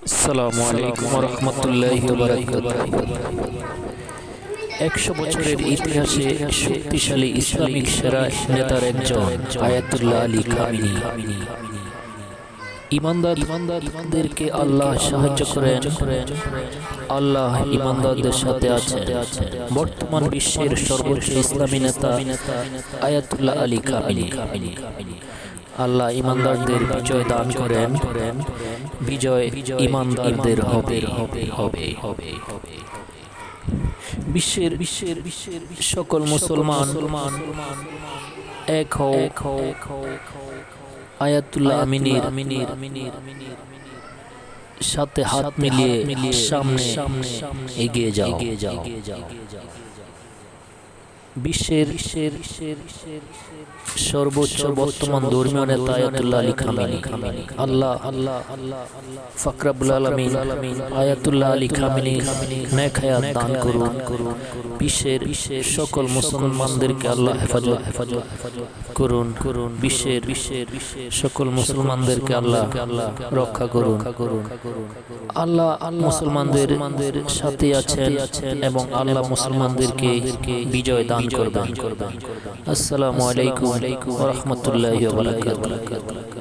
আসসালামু আলাইকুম ওয়া রাহমাতুল্লাহি ওয়া বারাকাতুহু। 100 বছরের ইতিহাসে শক্তিশালী ইসলামিক সেরা নেতার একজন আয়াতুল্লাহ আলী খামেনি। ইমানদারদেরকে আল্লাহ সাহায্য করেন, আল্লাহ ইমানদারদের সাথে আছেন। বর্তমান বিশ্বের সর্বোচ্চ ইসলামী নেতা আয়াতুল্লাহ আলী খামেনি। আল্লাহ ইমানদারদের বিজয় দান করেন, বিজয় ইমানদারদের হবে। বিশ্বের সকল মুসলমান এক হও, আয়াতুল্লাহ আমিনীর সাথে হাত মিলিয়ে সামনে এগিয়ে যাও। বিশ্বের সর্বোচ্চ বর্তমান ধর্মীয় নেতা আয়াতুল্লাহ আলী খামেনি। আল্লাহ পাক রব্বুল আলামিন আয়াতুল্লাহ আলী খামেনি নেক হায়াত দান করুন। বিশ্বের সকল মুসলমানদেরকে আল্লাহ হেফাজত করুন। বিশ্বের সকল মুসলমানদেরকে আল্লাহ রক্ষা করুন। আল্লাহ মুসলমানদের সাথে আছেন এবং আল্লাহ মুসলমানদেরকে বিজয় দান করবেন। আসসালামু আলাইকুম ওয়া রাহমাতুল্লাহি ওয়া বারাকাতুহু।